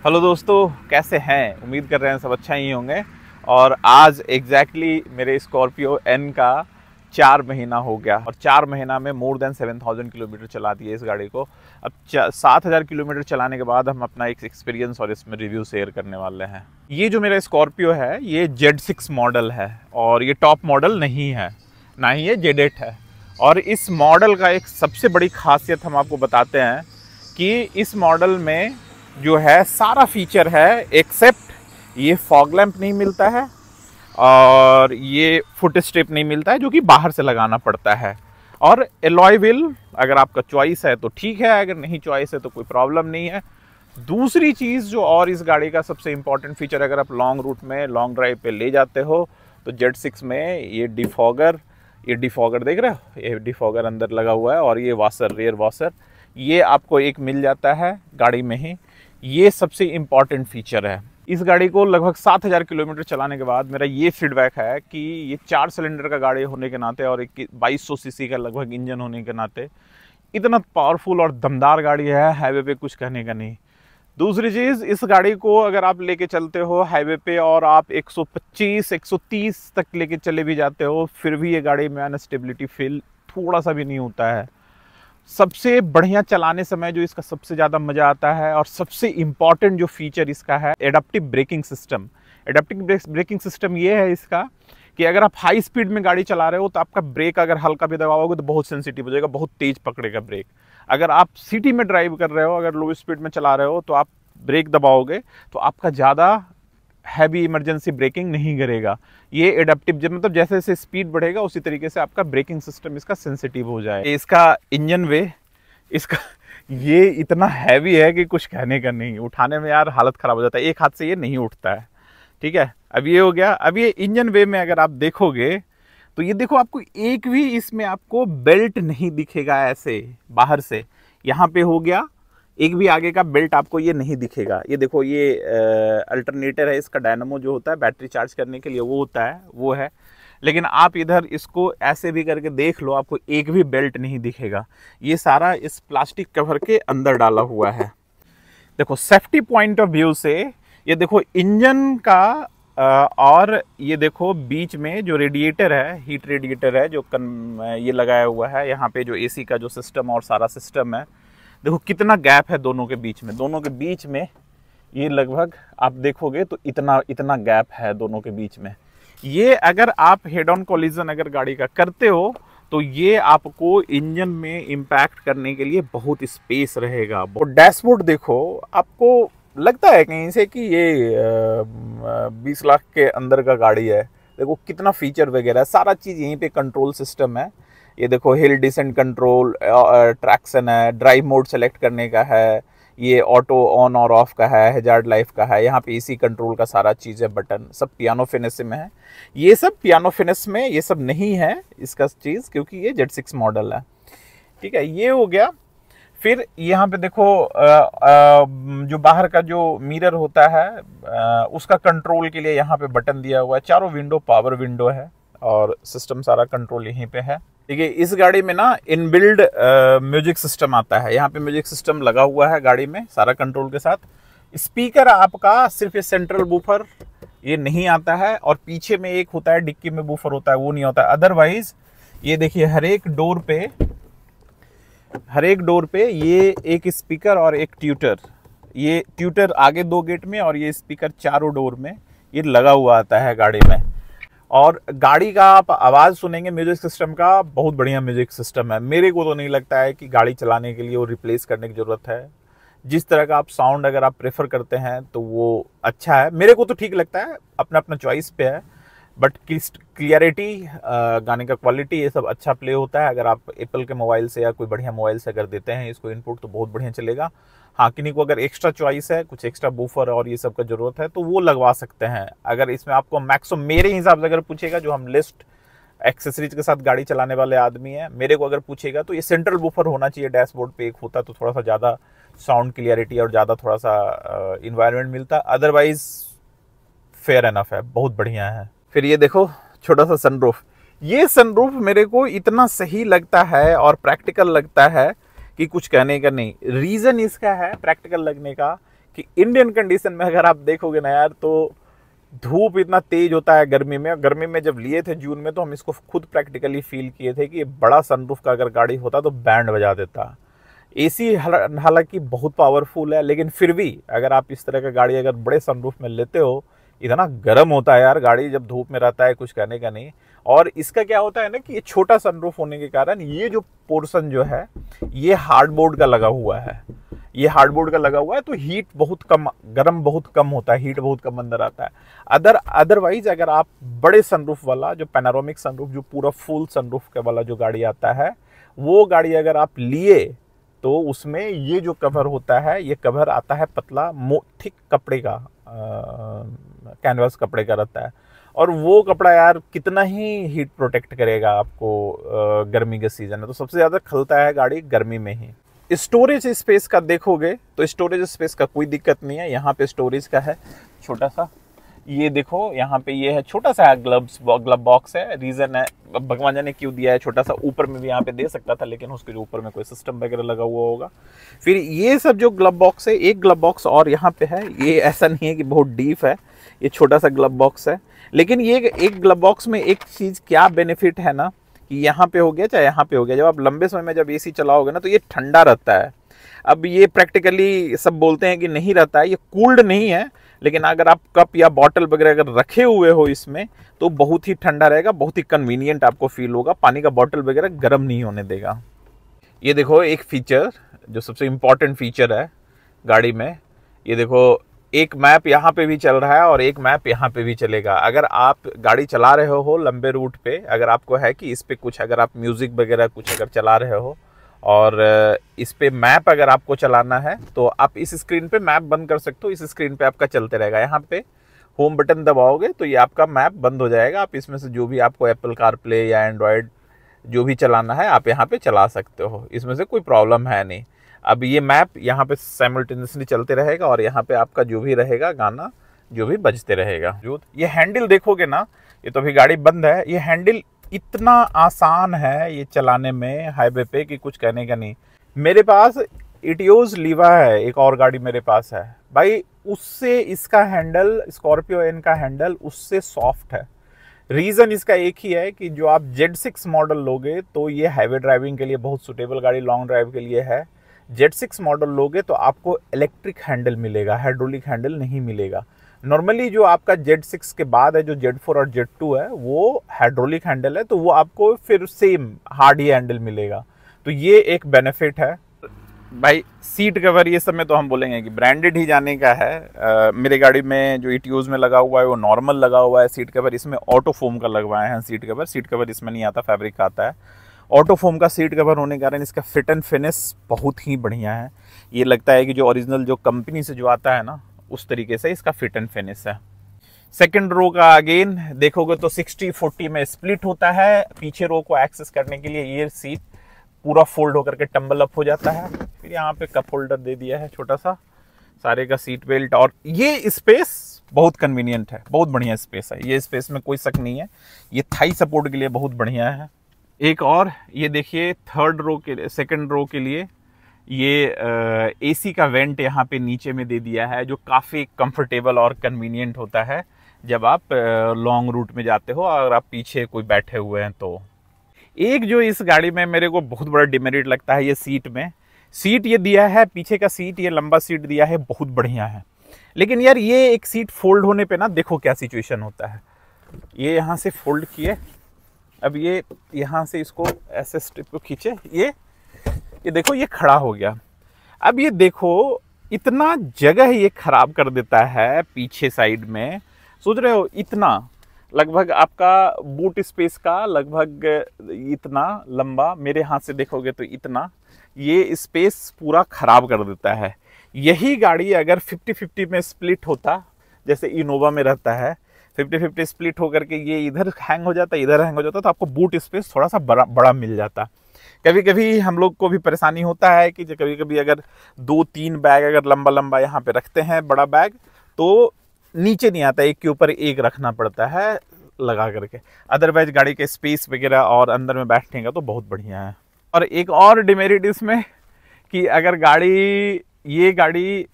Hello दोस्तों, कैसे हैं? उम्मीद कर रहे हैं सब अच्छा ही होंगे। और आज एग्जैक्टली मेरे स्कॉर्पियो एन का 4 महीना हो गया और 4 महीना में मोर देन 7000 किलोमीटर चला दिए इस गाड़ी को। अब 7000 किलोमीटर चलाने के बाद हम अपना एक एक्सपीरियंस और इसमें रिव्यू शेयर करने वाले हैं। ये जो मेरा स्कॉर्पियो है ये Z6 मॉडल है और ये टॉप मॉडल नहीं है, ना ही ये Z8 है। और इस मॉडल का एक सबसे बड़ी खासियत हम आपको बताते हैं कि इस मॉडल में जो है सारा फीचर है एक्सेप्ट ये फॉग लैंप नहीं मिलता है और ये फुट स्ट्रिप नहीं मिलता है, जो कि बाहर से लगाना पड़ता है। और एलॉय व्हील अगर आपका चॉइस है तो ठीक है, अगर नहीं चॉइस है तो कोई प्रॉब्लम नहीं है। दूसरी चीज़ जो और इस गाड़ी का सबसे इम्पॉर्टेंट फीचर, अगर आप लॉन्ग रूट में लॉन्ग ड्राइव पे ले जाते हो तो Z6 में ये डिफॉगर देख रहे हो, ये डिफॉगर अंदर लगा हुआ है और ये वाशर, रेयर वाशर, ये आपको एक मिल जाता है गाड़ी में ही। ये सबसे इम्पॉर्टेंट फीचर है। इस गाड़ी को लगभग 7000 किलोमीटर चलाने के बाद मेरा ये फीडबैक है कि ये 4 सिलेंडर का गाड़ी होने के नाते और 2200 सीसी का लगभग इंजन होने के नाते इतना पावरफुल और दमदार गाड़ी है, हाईवे पे कुछ कहने का नहीं। दूसरी चीज़, इस गाड़ी को अगर आप लेके चलते हो हाईवे पे और आप 125-130 तक लेके चले भी जाते हो, फिर भी ये गाड़ी में अनस्टेबिलिटी फील थोड़ा सा भी नहीं होता है। सबसे बढ़िया चलाने समय जो इसका सबसे ज़्यादा मज़ा आता है और सबसे इम्पॉर्टेंट जो फीचर इसका है, adaptive braking system. Adaptive braking system ये है इसका कि अगर आप हाई स्पीड में गाड़ी चला रहे हो तो आपका ब्रेक अगर हल्का भी दबाओगे तो बहुत सेंसिटिव हो जाएगा, बहुत तेज पकड़ेगा ब्रेक। अगर आप सिटी में ड्राइव कर रहे हो, अगर लो स्पीड में चला रहे हो तो आप ब्रेक दबाओगे तो आपका ज़्यादा हैवी इमरजेंसी ब्रेकिंग नहीं करेगा। ये एडाप्टिव, मतलब जैसे जैसे स्पीड बढ़ेगा उसी तरीके से आपका ब्रेकिंग सिस्टम इसका सेंसिटिव हो जाए। इसका इंजन वे, इसका ये इतना हैवी है कि कुछ कहने का नहीं, उठाने में यार हालत ख़राब हो जाता है, एक हाथ से ये नहीं उठता है। ठीक है, अब ये हो गया। अब ये इंजन वे में अगर आप देखोगे तो ये देखो, आपको एक भी इसमें आपको बेल्ट नहीं दिखेगा ऐसे बाहर से। यहाँ पे हो गया, एक भी आगे का बेल्ट आपको ये नहीं दिखेगा। ये देखो, ये अल्टरनेटर है इसका, डायनामो जो होता है बैटरी चार्ज करने के लिए वो होता है, वो है। लेकिन आप इधर इसको ऐसे भी करके देख लो, आपको एक भी बेल्ट नहीं दिखेगा। ये सारा इस प्लास्टिक कवर के अंदर डाला हुआ है। देखो सेफ्टी पॉइंट ऑफ व्यू से ये देखो इंजन का और ये देखो बीच में जो रेडिएटर है, हीट रेडिएटर है जो ये लगाया हुआ है यहाँ पे, जो एसी का जो सिस्टम और सारा सिस्टम है, देखो कितना गैप है दोनों के बीच में। दोनों के बीच में ये लगभग आप देखोगे तो इतना गैप है दोनों के बीच में। ये अगर आप हेड ऑन कोलिजन अगर गाड़ी का करते हो तो ये आपको इंजन में इम्पैक्ट करने के लिए बहुत स्पेस रहेगा। और डैशबोर्ड देखो, आपको लगता है कहीं से कि ये 20 लाख के अंदर का गाड़ी है। देखो कितना फीचर वगैरह, सारा चीज़ यहीं पे कंट्रोल सिस्टम है। ये देखो हिल डिसेंट कंट्रोल, ट्रैक्शन है, ड्राइव मोड सेलेक्ट करने का है, ये ऑटो ऑन और ऑफ का है, हैजार्ड लाइफ का है, यहाँ पे एसी कंट्रोल का सारा चीज़ है, बटन सब पियानो फिनिश में है। ये सब पियानो फिनिश में ये सब नहीं है इसका चीज़, क्योंकि ये Z6 मॉडल है। ठीक है, ये हो गया। फिर यहाँ पे देखो जो बाहर का जो मिरर होता है उसका कंट्रोल के लिए यहाँ पे बटन दिया हुआ है। चारों विंडो पावर विंडो है और सिस्टम सारा कंट्रोल यहीं पे है। ठीक है, इस गाड़ी में ना इनबिल्ड म्यूजिक सिस्टम आता है। यहाँ पे म्यूजिक सिस्टम लगा हुआ है गाड़ी में सारा कंट्रोल के साथ। स्पीकर आपका सिर्फ ये सेंट्रल बूफर ये नहीं आता है, और पीछे में एक होता है डिक्की में बूफर होता है, वो नहीं होता है। अदरवाइज ये देखिए हर एक डोर पे ये एक स्पीकर और एक ट्यूटर, ये ट्यूटर आगे 2 गेट में और ये स्पीकर चारों डोर में ये लगा हुआ आता है गाड़ी में। और गाड़ी का आप आवाज़ सुनेंगे म्यूजिक सिस्टम का, बहुत बढ़िया म्यूजिक सिस्टम है। मेरे को तो नहीं लगता है कि गाड़ी चलाने के लिए वो रिप्लेस करने की ज़रूरत है। जिस तरह का आप साउंड अगर आप प्रेफर करते हैं तो वो अच्छा है, मेरे को तो ठीक लगता है, अपना अपना चॉइस पे है। बट क्लियरिटी, गाने का क्वालिटी, ये सब अच्छा प्ले होता है। अगर आप एप्पल के मोबाइल से या कोई बढ़िया मोबाइल से अगर देते हैं इसको इनपुट तो बहुत बढ़िया चलेगा। हाँ, किन्हीं को अगर एक्स्ट्रा चॉइस है, कुछ एक्स्ट्रा बूफर और ये सब का ज़रूरत है तो वो लगवा सकते हैं। अगर इसमें आपको मैक्सिमम मेरे हिसाब से अगर पूछेगा, जो हम लिस्ट एक्सेसरीज के साथ गाड़ी चलाने वाले आदमी हैं, मेरे को अगर पूछेगा तो ये सेंट्रल बूफर होना चाहिए डैशबोर्ड पे। एक होता तो थोड़ा सा ज़्यादा साउंड क्लियरिटी और ज़्यादा थोड़ा सा इन्वायरमेंट मिलता। अदरवाइज फेयर एनफ है, बहुत बढ़िया है। फिर ये देखो छोटा सा सनरूफ, ये सनरूफ मेरे को इतना सही लगता है और प्रैक्टिकल लगता है कि कुछ कहने का नहीं। रीज़न इसका है प्रैक्टिकल लगने का कि इंडियन कंडीशन में अगर आप देखोगे ना यार, तो धूप इतना तेज होता है गर्मी में। गर्मी में जब लिए थे जून में, तो हम इसको खुद प्रैक्टिकली फील किए थे कि बड़ा सनरूफ का अगर गाड़ी होता तो बैंड बजा देता। एसी हालांकि बहुत पावरफुल है, लेकिन फिर भी अगर आप इस तरह का गाड़ी अगर बड़े सनरूफ में लेते हो, इतना गर्म होता है यार गाड़ी जब धूप में रहता है, कुछ कहने का नहीं। और इसका क्या होता है ना कि ये छोटा सनरूफ होने के कारण ये जो पोर्शन जो है ये हार्डबोर्ड का लगा हुआ है, ये हार्डबोर्ड का लगा हुआ है, तो हीट बहुत कम, गर्म बहुत कम होता है, हीट बहुत कम अंदर आता है। अदरवाइज अगर आप बड़े सनरूफ वाला जो पैनारोमिक सनरूफ, जो पूरा फुल सनरूफ के वाला जो गाड़ी आता है, वो गाड़ी अगर आप लिए तो उसमें ये जो कवर होता है, ये कवर आता है पतला थिक कपड़े का, कैनवास कपड़े का रहता है। और वो कपड़ा यार कितना ही हीट प्रोटेक्ट करेगा आपको गर्मी के सीजन में। तो सबसे ज़्यादा खलता है गाड़ी गर्मी में ही। स्टोरेज स्पेस का देखोगे तो स्टोरेज स्पेस का कोई दिक्कत नहीं है। यहाँ पे स्टोरेज का है छोटा सा, ये देखो यहाँ पे ये है छोटा सा ग्लव बॉक्स है। रीज़न है भगवान जाने क्यों दिया है छोटा सा, ऊपर में भी यहाँ पे दे सकता था, लेकिन उसके जो ऊपर में कोई सिस्टम वगैरह लगा हुआ होगा। फिर ये सब जो ग्लव बॉक्स है, एक ग्लव बॉक्स और यहाँ पे है, ये ऐसा नहीं है कि बहुत डीप है, ये छोटा सा ग्लव बॉक्स है। लेकिन ये एक ग्लव बॉक्स में एक चीज़ क्या बेनिफिट है ना, कि यहाँ पे हो गया चाहे यहाँ पे हो गया, जब आप लंबे समय में जब एसी चलाओगे ना तो ये ठंडा रहता है। अब ये प्रैक्टिकली सब बोलते हैं कि नहीं रहता है, ये कूल्ड नहीं है, लेकिन अगर आप कप या बॉटल वगैरह अगर रखे हुए हो इसमें तो बहुत ही ठंडा रहेगा, बहुत ही कन्वीनियंट आपको फील होगा, पानी का बॉटल वगैरह गर्म नहीं होने देगा। ये देखो एक फीचर जो सबसे इम्पॉर्टेंट फीचर है गाड़ी में, ये देखो एक मैप यहाँ पे भी चल रहा है और एक मैप यहाँ पे भी चलेगा। अगर आप गाड़ी चला रहे हो लंबे रूट पे, अगर आपको है कि इस पे कुछ अगर आप म्यूज़िक वगैरह कुछ अगर चला रहे हो और इस पे मैप अगर आपको चलाना है तो आप इस स्क्रीन पे मैप बंद कर सकते हो, इस स्क्रीन पे आपका चलते रहेगा। यहाँ पे होम बटन दबाओगे तो ये आपका मैप बंद हो जाएगा। आप इसमें से जो भी आपको एप्पल कारप्ले या एंड्रॉयड जो भी चलाना है आप यहाँ पे चला सकते हो, इसमें से कोई प्रॉब्लम है नहीं। अब ये मैप यहाँ पे साइमल्टेनियसली चलते रहेगा और यहाँ पे आपका जो भी रहेगा गाना जो भी बजते रहेगा। जो ये हैंडल देखोगे ना, ये तो अभी गाड़ी बंद है, ये हैंडल इतना आसान है ये चलाने में हाईवे पे कि कुछ कहने का नहीं। मेरे पास इटियोज लीवा है, एक और गाड़ी मेरे पास है भाई, उससे इसका हैंडल, स्कॉर्पियो एन का हैंडल उससे सॉफ्ट है। रीज़न इसका एक ही है कि जो आप Z6 मॉडल लोगे तो ये हाईवे ड्राइविंग के लिए बहुत सुटेबल गाड़ी, लॉन्ग ड्राइव के लिए है। Z6 मॉडल लोगे तो आपको इलेक्ट्रिक हैंडल मिलेगा, हाइड्रोलिक हैंडल नहीं मिलेगा। नॉर्मली जो आपका Z6 के बाद है जो Z4 और Z2 है वो हाइड्रोलिक हैंडल है, तो वो आपको फिर सेम हार्ड ही हैंडल मिलेगा। तो ये एक बेनिफिट है भाई। सीट कवर ये सब में तो हम बोलेंगे कि ब्रांडेड ही जाने का है। मेरे गाड़ी में जो इटियोज में लगा हुआ है वो नॉर्मल लगा हुआ है सीट कवर, इसमें ऑटो फोम का लगवाए हैं सीट कवर। सीट कवर इसमें नहीं आता, फैब्रिक का आता है। ऑटो फोम का सीट कवर होने के कारण इसका फिट एंड फिनिश बहुत ही बढ़िया है। ये लगता है कि जो ओरिजिनल जो कंपनी से जो आता है ना उस तरीके से इसका फिट एंड फिनिश है। सेकंड रो का अगेन देखोगे तो 60-40 में स्प्लिट होता है। पीछे रो को एक्सेस करने के लिए ये सीट पूरा फोल्ड होकर के टम्बल अप हो जाता है। फिर यहाँ पे कप होल्डर दे दिया है छोटा सा, सारे का सीट बेल्ट, और ये स्पेस बहुत कन्वीनियंट है, बहुत बढ़िया स्पेस है। ये स्पेस में कोई शक नहीं है, ये थाई सपोर्ट के लिए बहुत बढ़िया है। एक और ये देखिए थर्ड रो के, सेकंड रो के लिए ये एसी का वेंट यहाँ पे नीचे में दे दिया है, जो काफ़ी कंफर्टेबल और कन्वीनियंट होता है जब आप लॉन्ग रूट में जाते हो और आप पीछे कोई बैठे हुए हैं तो। एक जो इस गाड़ी में मेरे को बहुत बड़ा डिमेरिट लगता है, ये सीट में, सीट ये दिया है पीछे का सीट, ये लंबा सीट दिया है, बहुत बढ़िया है। लेकिन यार ये एक सीट फोल्ड होने पे ना देखो क्या सिचुएशन होता है। ये यहाँ से फोल्ड किए, अब ये यहाँ से इसको ऐसे स्ट्रिप को खींचे, ये देखो ये खड़ा हो गया। अब ये देखो इतना जगह ये खराब कर देता है पीछे साइड में, सोच रहे हो इतना, लगभग आपका बूट स्पेस का लगभग इतना लंबा, मेरे हाथ से देखोगे तो इतना, ये स्पेस पूरा खराब कर देता है। यही गाड़ी अगर 50-50 में स्प्लिट होता, जैसे इनोवा में रहता है 50-50 स्प्लिट होकर के ये इधर हैंग हो जाता, इधर हैंग हो जाता, तो आपको बूट स्पेस थोड़ा सा बड़ा मिल जाता। कभी कभी हम लोग को भी परेशानी होता है कि कभी कभी अगर 2-3 बैग अगर लंबा लंबा यहाँ पे रखते हैं बड़ा बैग, तो नीचे नहीं आता, एक के ऊपर एक रखना पड़ता है लगा करके। अदरवाइज गाड़ी के स्पेस वगैरह और अंदर में बैठने का तो बहुत बढ़िया है। और एक और डिमेरिट इसमें कि अगर ये गाड़ी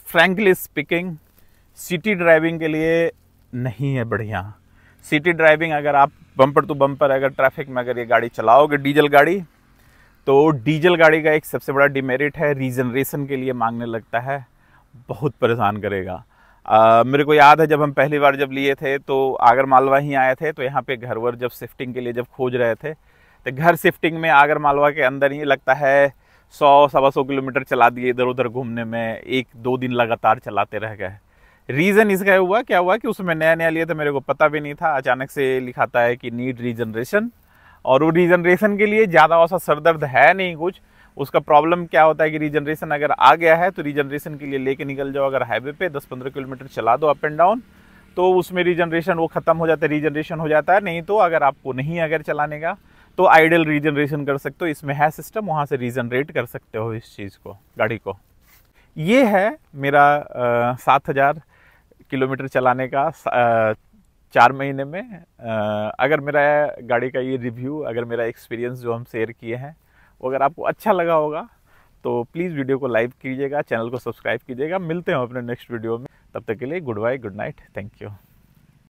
फ्रैंकली स्पीकिंग सिटी ड्राइविंग के लिए नहीं है बढ़िया। सिटी ड्राइविंग अगर आप बम्पर टू बम्पर अगर ट्रैफिक में अगर ये गाड़ी चलाओगे डीजल गाड़ी, तो डीजल गाड़ी का एक सबसे बड़ा डिमेरिट है रीजनरेशन के लिए मांगने लगता है, बहुत परेशान करेगा। मेरे को याद है जब हम पहली बार जब लिए थे तो आगर मालवा ही आए थे, तो यहाँ पे घर वर जब शिफ्टिंग के लिए जब खोज रहे थे तो घर शिफ्टिंग में आगर मालवा के अंदर ही लगता है 100-125 किलोमीटर चला दिए इधर उधर घूमने में, 1-2 दिन लगातार चलाते रह गए। रीज़न इसका क्या हुआ कि उसमें नया नया लिए थे, मेरे को पता भी नहीं था, अचानक से लिखाता है कि नीड रीजनरेशन, और वो रीजनरेशन के लिए ज़्यादा वैसा सरदर्द है नहीं कुछ। उसका प्रॉब्लम क्या होता है कि रीजनरेशन अगर आ गया है तो रीजनरेशन के लिए लेके निकल जाओ, अगर हाईवे पे 10-15 किलोमीटर चला दो अप एंड डाउन, तो उसमें रीजनरेशन वो ख़त्म हो जाता है, रीजनरेशन हो जाता है। नहीं तो अगर आपको नहीं अगर चलाने का तो आइडल रीजनरेशन कर सकते हो, इसमें है सिस्टम, वहाँ से रीजनरेट कर सकते हो इस चीज़ को, गाड़ी को। ये है मेरा 7,000 किलोमीटर चलाने का 4 महीने में। अगर मेरा गाड़ी का ये रिव्यू, अगर मेरा एक्सपीरियंस जो हम शेयर किए हैं वो अगर आपको अच्छा लगा होगा तो प्लीज़ वीडियो को लाइक कीजिएगा, चैनल को सब्सक्राइब कीजिएगा। मिलते हैं अपने नेक्स्ट वीडियो में, तब तक के लिए good bye, good night, thank you.